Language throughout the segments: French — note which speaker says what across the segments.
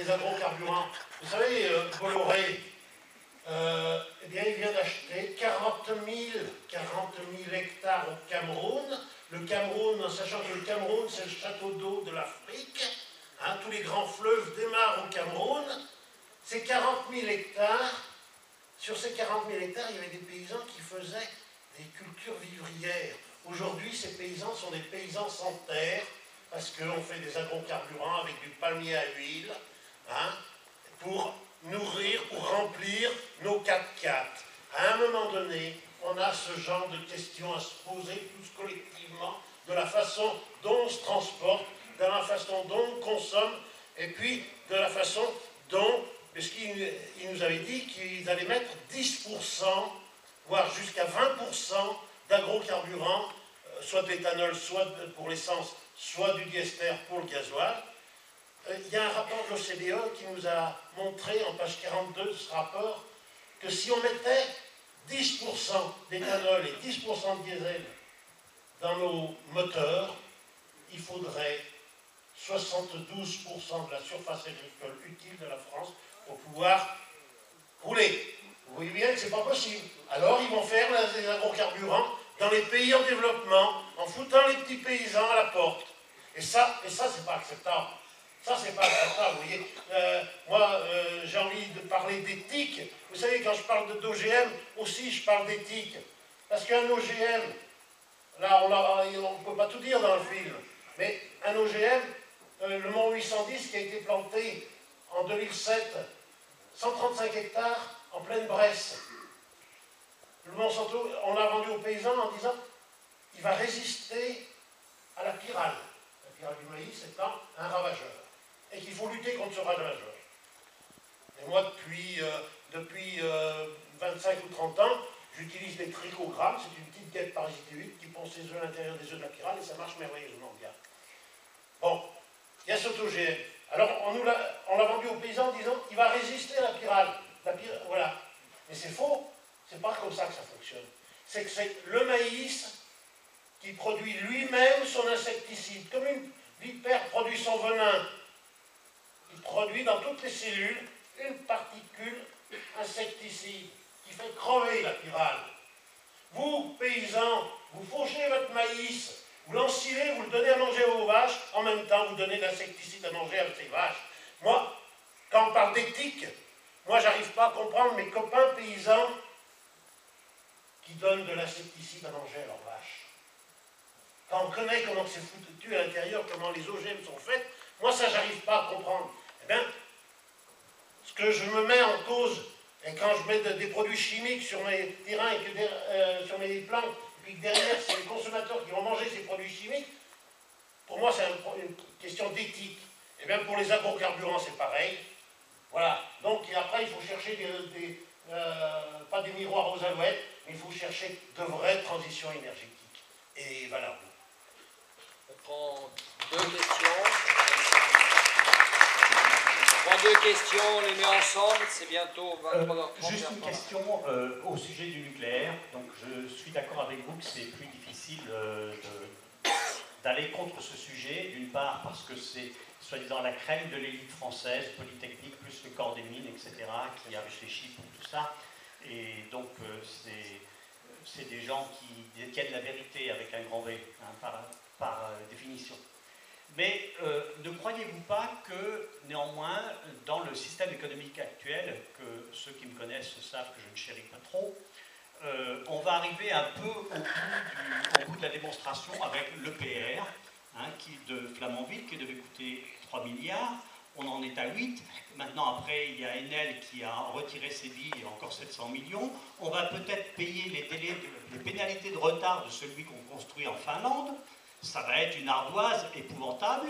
Speaker 1: des agrocarburants. Vous savez, Bolloré, eh bien, il vient d'acheter 40 000 hectares au Cameroun. Le Cameroun, en sachant que le Cameroun, c'est le château d'eau de l'Afrique, hein, tous les grands fleuves démarrent au Cameroun. Ces 40 000 hectares, sur ces 40 000 hectares, il y avait des paysans qui faisaient des cultures vivrières. Aujourd'hui, ces paysans sont des paysans sans terre, parce qu'on fait des agrocarburants avec du palmier à huile, hein, pour nourrir, pour remplir nos 4x4. À un moment donné, on a ce genre de questions à se poser tous collectivement, de la façon dont on se transporte, de la façon dont on consomme, et puis de la façon dont, puisqu'il nous avait dit qu'ils allaient mettre 10%, voire jusqu'à 20% d'agrocarburants, soit de l'éthanol, soit pour l'essence, soit du diester pour le gasoil. Il y a un rapport de l'OCDE qui nous a montré, en page 42 de ce rapport, que si on mettait 10% d'éthanol et 10% de diesel dans nos moteurs, il faudrait 72% de la surface agricole utile de la France pour pouvoir rouler. Vous voyez bien que ce n'est pas possible. Alors ils vont faire des agrocarburants dans les pays en développement, en foutant les petits paysans à la porte. Et ça c'est pas acceptable. Ça, c'est pas acceptable, vous voyez. Moi, j'ai envie de parler d'éthique. Vous savez, quand je parle d'OGM, aussi, je parle d'éthique. Parce qu'un OGM, là, on ne peut pas tout dire dans le film, mais un OGM, le Mont 810 qui a été planté en 2007, 135 hectares en pleine Bresse. Le Monsanto, on l'a vendu aux paysans en disant il va résister à la pyrale. La pyrale du maïs étant un ravageur. Et qu'il faut lutter contre ce ravageur. Et moi, depuis 25 ou 30 ans, j'utilise des trichogrammes, c'est une petite guêpe parasitoïde qui pond ses œufs à l'intérieur des œufs de la pyrale et ça marche merveilleusement bien. Bon, il y a cet OGM. Alors, on l'a vendu aux paysans en disant il va résister à la pyrale. Voilà. Mais c'est faux. C'est pas comme ça que ça fonctionne. C'est que c'est le maïs qui produit lui-même son insecticide. Comme une vipère produit son venin, il produit dans toutes les cellules une particule insecticide qui fait crever la pyrale. Vous, paysans, vous fauchez votre maïs, vous l'ensilez, vous le donnez à manger à vos vaches, en même temps vous donnez de l'insecticide à manger à ces vaches. Moi, quand on parle d'éthique, moi j'arrive pas à comprendre mes copains paysans qui donnent de l'insecticide à manger à leurs vaches. Quand on connaît comment c'est foutu à l'intérieur, comment les OGM sont faits, moi ça j'arrive pas à comprendre. Eh bien, ce que je me mets en cause, et quand je mets des produits chimiques sur mes terrains et que sur mes plantes, et puis que derrière c'est les consommateurs qui vont manger ces produits chimiques, pour moi c'est une question d'éthique. Et bien pour les agrocarburants c'est pareil. Voilà. Donc après il faut chercher pas des miroirs aux alouettes, mais il faut chercher de vraies transitions énergétiques. Et voilà.
Speaker 2: On prend deux questions. On prend deux questions, on les met ensemble, c'est bientôt 23h30.
Speaker 3: Juste une question au sujet du nucléaire. Donc je suis d'accord avec vous que c'est plus difficile d'aller contre ce sujet, d'une part parce que c'est soi-disant la crème de l'élite française, Polytechnique, plus le corps des mines, etc., qui a réfléchi pour tout ça. Et donc c'est des gens qui détiennent la vérité avec un grand V, hein, par définition. Mais ne croyez-vous pas que, néanmoins, dans le système économique actuel, que ceux qui me connaissent savent que je ne chéris pas trop, on va arriver un peu au bout de la démonstration avec l'EPR, hein, de Flamanville, qui devait coûter 3 milliards. On en est à 8. Maintenant, après, il y a Enel qui a retiré ses billes et encore 700 millions. On va peut-être payer les pénalités de retard de celui qu'on construit en Finlande. Ça va être une ardoise épouvantable.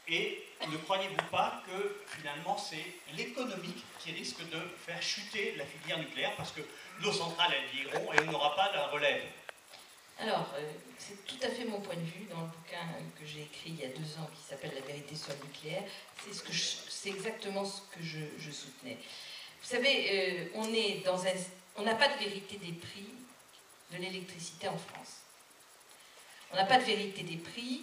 Speaker 3: Et ne croyez-vous pas que, finalement, c'est l'économique qui risque de faire chuter la filière nucléaire parce que nos centrales, elles vieilliront et on n'aura pas de relève?
Speaker 4: Alors, c'est tout à fait mon point de vue dans le bouquin que j'ai écrit il y a 2 ans qui s'appelle « La vérité sur le nucléaire ». C'est exactement ce que je soutenais. Vous savez, on n'a pas de vérité des prix de l'électricité en France. On n'a pas de vérité des prix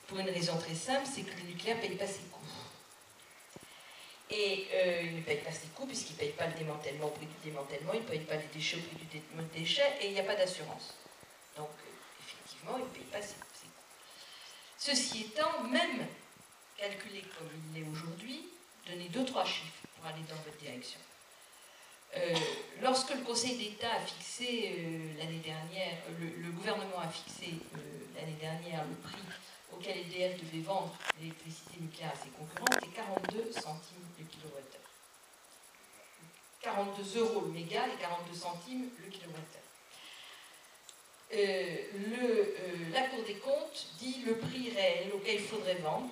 Speaker 4: pour une raison très simple, c'est que le nucléaire ne paye pas ses coûts. Et il ne paye pas ses coûts puisqu'il ne paye pas le démantèlement au prix du démantèlement, il ne paye pas les déchets au prix du déchet et il n'y a pas d'assurance. Donc, effectivement, il ne paye pas ses coûts. Ceci étant, même calculé comme il l'est aujourd'hui, donnez 2-3 chiffres pour aller dans votre direction. Lorsque le Conseil d'État a fixé l'année dernière, le gouvernement a fixé l'année dernière le prix auquel EDF devait vendre l'électricité nucléaire à ses concurrents, c'était 42 centimes le kilowattheure. 42 € le méga et 42 centimes le kilowattheure. La Cour des comptes dit le prix réel auquel il faudrait vendre,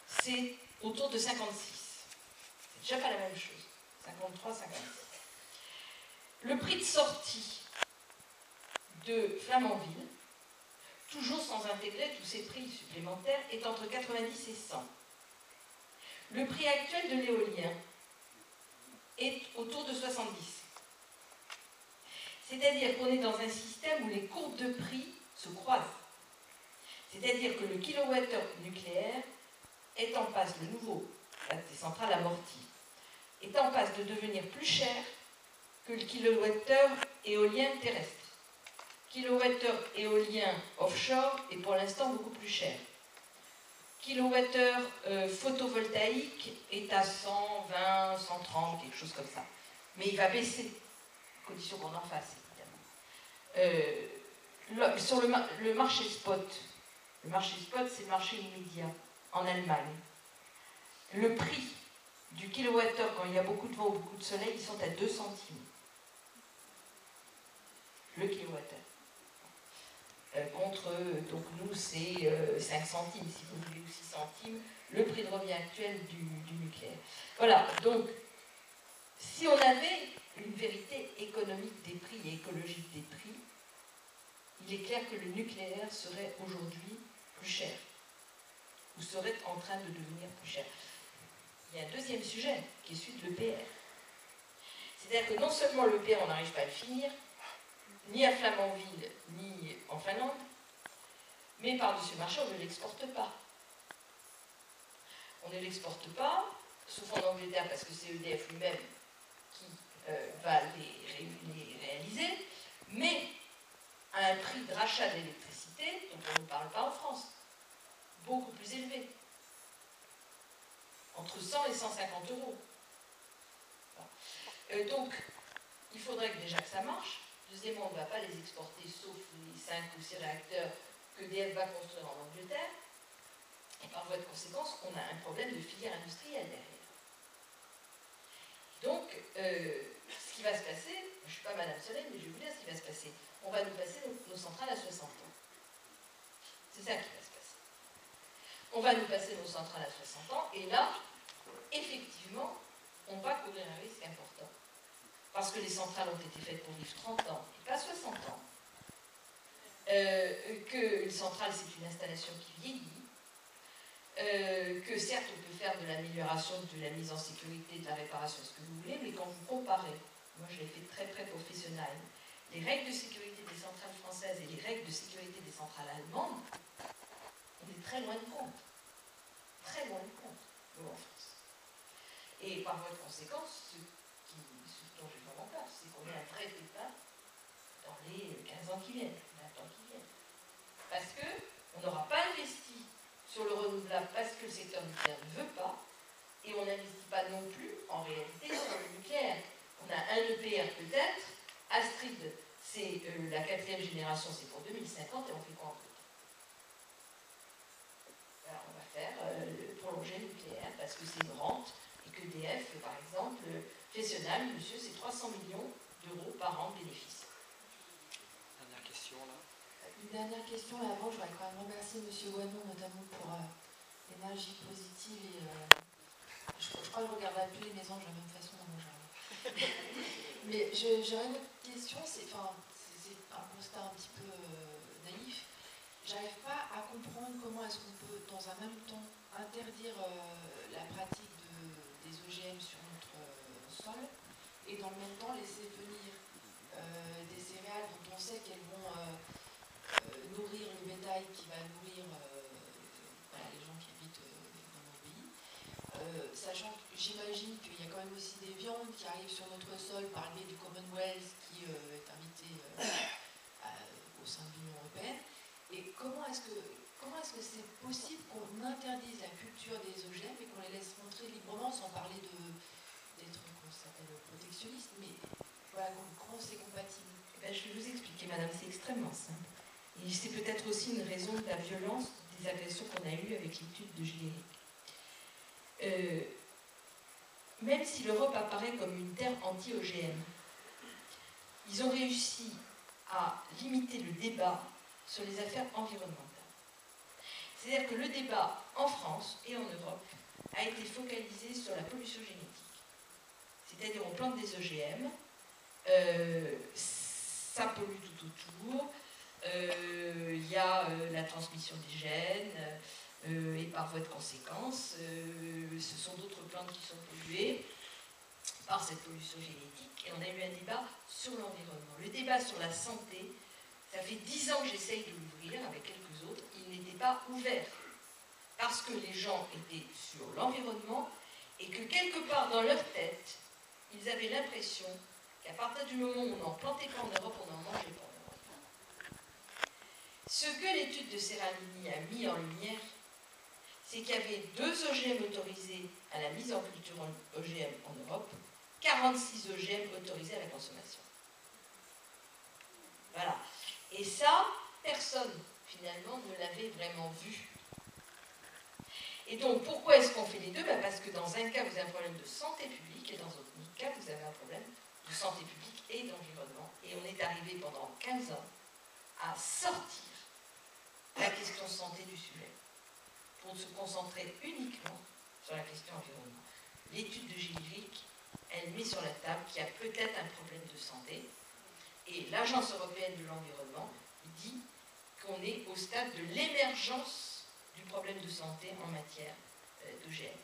Speaker 4: c'est autour de 56. C'est déjà pas la même chose. 53, 56. Le prix de sortie de Flamanville, toujours sans intégrer tous ces prix supplémentaires, est entre 90 et 100. Le prix actuel de l'éolien est autour de 70. C'est-à-dire qu'on est dans un système où les courbes de prix se croisent. C'est-à-dire que le kilowattheure nucléaire est en passe, le nouveau, des centrales amorties, est en passe de devenir plus cher que le kilowattheure éolien terrestre. Kilowattheure éolien offshore est pour l'instant beaucoup plus cher. Kilowattheure photovoltaïque est à 120, 130, quelque chose comme ça. Mais il va baisser, à condition qu'on en fasse, évidemment. Sur le marché spot, c'est le marché immédiat en Allemagne. Le prix du kilowattheure, quand il y a beaucoup de vent ou beaucoup de soleil, ils sont à 2 centimes. Le kilowattheure. Contre, donc nous, c'est 5 centimes, si vous voulez, ou 6 centimes, le prix de revient actuel du nucléaire. Voilà, donc, si on avait une vérité économique des prix et écologique des prix, il est clair que le nucléaire serait aujourd'hui plus cher, ou serait en train de devenir plus cher. Il y a un deuxième sujet, qui est celui de l'EPR. C'est-à-dire que non seulement l'EPR, on n'arrive pas à le finir, ni à Flamanville, ni en Finlande, mais par-dessus le marché, on ne l'exporte pas. On ne l'exporte pas, sauf en Angleterre, parce que c'est EDF lui-même qui va les réaliser, mais à un prix de rachat d'électricité dont on ne parle pas en France, beaucoup plus élevé, entre 100 et 150 €. Donc, il faudrait déjà que ça marche. Deuxièmement, on ne va pas les exporter, sauf les 5 ou 6 réacteurs que EDF va construire en Angleterre. Et par voie de conséquence, on a un problème de filière industrielle derrière. Donc, ce qui va se passer, je ne suis pas Madame Soleil, mais je vais vous dire ce qui va se passer. On va nous passer nos centrales à 60 ans. C'est ça qui va se passer. On va nous passer nos centrales à 60 ans, et là, effectivement, on va courir un risque important. Parce que les centrales ont été faites pour vivre 30 ans, et pas 60 ans. Que une centrale, c'est une installation qui vieillit. Que certes, on peut faire de l'amélioration, de la mise en sécurité, de la réparation, ce que vous voulez, mais quand vous comparez, moi je l'ai fait très très professionnel, les règles de sécurité des centrales françaises et les règles de sécurité des centrales allemandes, on est très loin de compte. Très loin de compte, nous en France. Et par voie de conséquence, ce dont j'ai vraiment peur, c'est qu'on ait un vrai départ dans les 15 ans qui viennent, 20 ans qui viennent. Parce qu'on n'aura pas investi sur le renouvelable parce que le secteur nucléaire ne veut pas, et on n'investit pas non plus, en réalité, sur le nucléaire. On a un EPR peut-être, Astrid, c'est la 4e génération, c'est pour 2050, et on fait quoi en tout temps? Alors, on va faire prolonger le nucléaire, parce que c'est une rente, et que EDF, par exemple, Fessenheim, monsieur, c'est 300 millions € par an de bénéfices.
Speaker 2: Dernière question, là.
Speaker 5: Une dernière question, et avant, je voudrais quand même remercier M. Guanon, notamment pour l'énergie positive. Et, je crois que je ne regarderai plus les maisons de la même façon dans mon jardin. Mais j'aurais une autre question, c'est un constat un petit peu naïf. J'arrive pas à comprendre comment est-ce qu'on peut, dans un même temps, interdire la pratique des OGM sur notre sol, et dans le même temps laisser venir des céréales dont on sait qu'elles vont nourrir le bétail qui va nourrir les gens qui habitent dans nos pays. Ça sachant que j'imagine qu'il y a quand même aussi des viandes qui arrivent sur notre sol par le biais du Commonwealth qui est invité au sein de l'Union européenne. Et comment est-ce que c'est possible qu'on interdise la culture des OGM et qu'on les laisse rentrer librement sans parler d'être, comment ça s'appelle, protectionniste, mais voilà, comment c'est compatible?
Speaker 4: Ben, je vais vous expliquer, madame, c'est extrêmement simple. Et c'est peut-être aussi une raison de la violence des agressions qu'on a eues avec l'étude de Gilles Éric. Même si l'Europe apparaît comme une terre anti-OGM, ils ont réussi à limiter le débat sur les affaires environnementales. C'est-à-dire que le débat en France et en Europe a été focalisé sur la pollution génétique. C'est-à-dire on plante des OGM, ça pollue tout autour, il y a la transmission des gènes, et par voie de conséquence, ce sont d'autres plantes qui sont polluées par cette pollution génétique, et on a eu un débat sur l'environnement. Le débat sur la santé, ça fait 10 ans que j'essaye de l'ouvrir avec quelques autres, il n'était pas ouvert, parce que les gens étaient sur l'environnement, et que quelque part dans leur tête, ils avaient l'impression qu'à partir du moment où on n'en plantait pas en Europe, on n'en mangeait pas en Europe. Ce que l'étude de Serralini a mis en lumière, c'est qu'il y avait 2 OGM autorisés à la mise en culture OGM en Europe, 46 OGM autorisés à la consommation. Voilà. Et ça, personne, finalement, ne l'avait vraiment vu. Et donc, pourquoi est-ce qu'on fait les deux? Parce que dans un cas, vous avez un problème de santé publique, et dans un autre cas, vous avez un problème de santé publique et d'environnement. Et on est arrivé pendant 15 ans à sortir la question santé du sujet, pour se concentrer uniquement sur la question environnement. L'étude de Gilles Éric, elle met sur la table qu'il y a peut-être un problème de santé, et l'Agence européenne de l'environnement dit qu'on est au stade de l'émergence du problème de santé en matière d'OGM.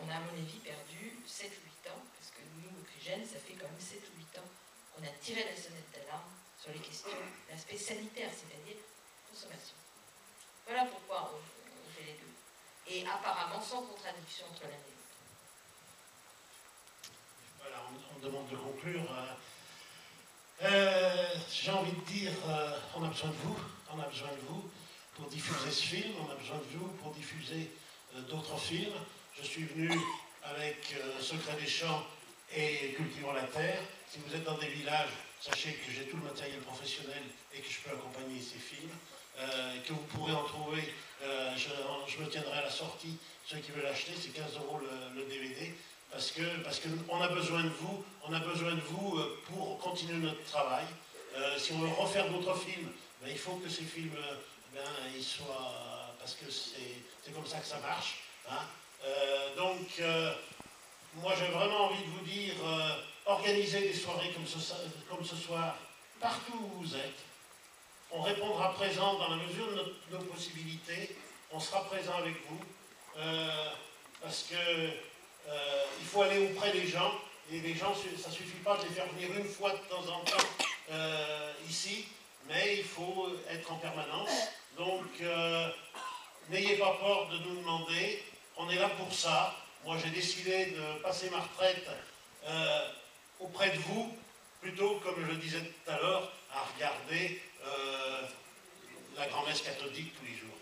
Speaker 4: On a, à mon avis, perdu 7 ou 8 ans, parce que nous, au CRIGEN, ça fait quand même 7 ou 8 ans qu'on a tiré la sonnette d'alarme sur les questions l'aspect sanitaire, c'est-à-dire consommation. Voilà pourquoi on fait les deux. Et apparemment sans contradiction entre l'un et l'autre.
Speaker 1: Voilà, on demande de conclure. J'ai envie de dire, on a besoin de vous, pour diffuser ce film, on a besoin de vous pour diffuser d'autres films. Je suis venu avec Secret des Champs et Cultivons la Terre. Si vous êtes dans des villages, sachez que j'ai tout le matériel professionnel et que je peux accompagner ces films, que vous pourrez en trouver, je me tiendrai à la sortie, ceux qui veulent acheter, c'est 15 € le DVD. Parce qu'on a besoin de vous, pour continuer notre travail. Si on veut refaire d'autres films, ben, il faut que ces films, ils soient, parce que c'est comme ça que ça marche. Hein. Donc, moi j'ai vraiment envie de vous dire, organisez des soirées comme ce soir, partout où vous êtes. On répondra présent dans la mesure de nos possibilités. On sera présent avec vous, parce que il faut aller auprès des gens, et les gens, ça ne suffit pas de les faire venir une fois de temps en temps ici, mais il faut être en permanence. Donc, n'ayez pas peur de nous demander, on est là pour ça. Moi, j'ai décidé de passer ma retraite auprès de vous, plutôt, comme je le disais tout à l'heure, à regarder la grand-messe catholique tous les jours.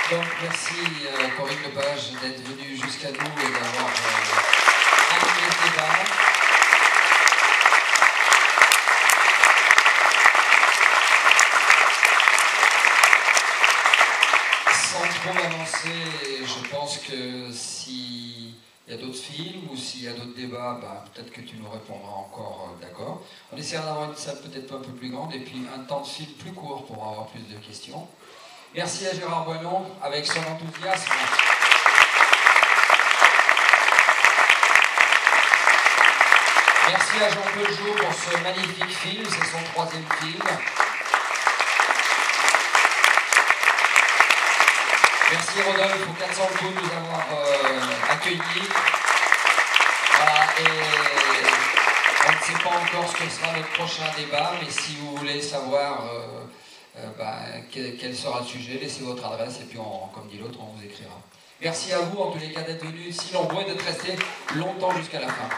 Speaker 2: Donc merci Corinne Lepage d'être venue jusqu'à nous et d'avoir animé ce débat. Sans trop avancer, je pense que s'il y a d'autres films ou s'il y a d'autres débats, bah, peut-être que tu nous répondras encore d'accord. On essaiera d'avoir une salle peut-être un peu plus grande et puis un temps de film plus court pour avoir plus de questions. Merci à Gérard Boinon avec son enthousiasme. Merci à Jean Peugeot pour ce magnifique film, c'est son 3e film. Merci Rodolphe au 400 coups de nous avoir accueillis. Voilà, et On ne sait pas encore ce que sera notre prochain débat, mais si vous voulez savoir quel sera le sujet, laissez votre adresse et puis, comme dit l'autre, on vous écrira. Merci à vous en tous les cas d'être venus si nombreux et d'être restés longtemps jusqu'à la fin.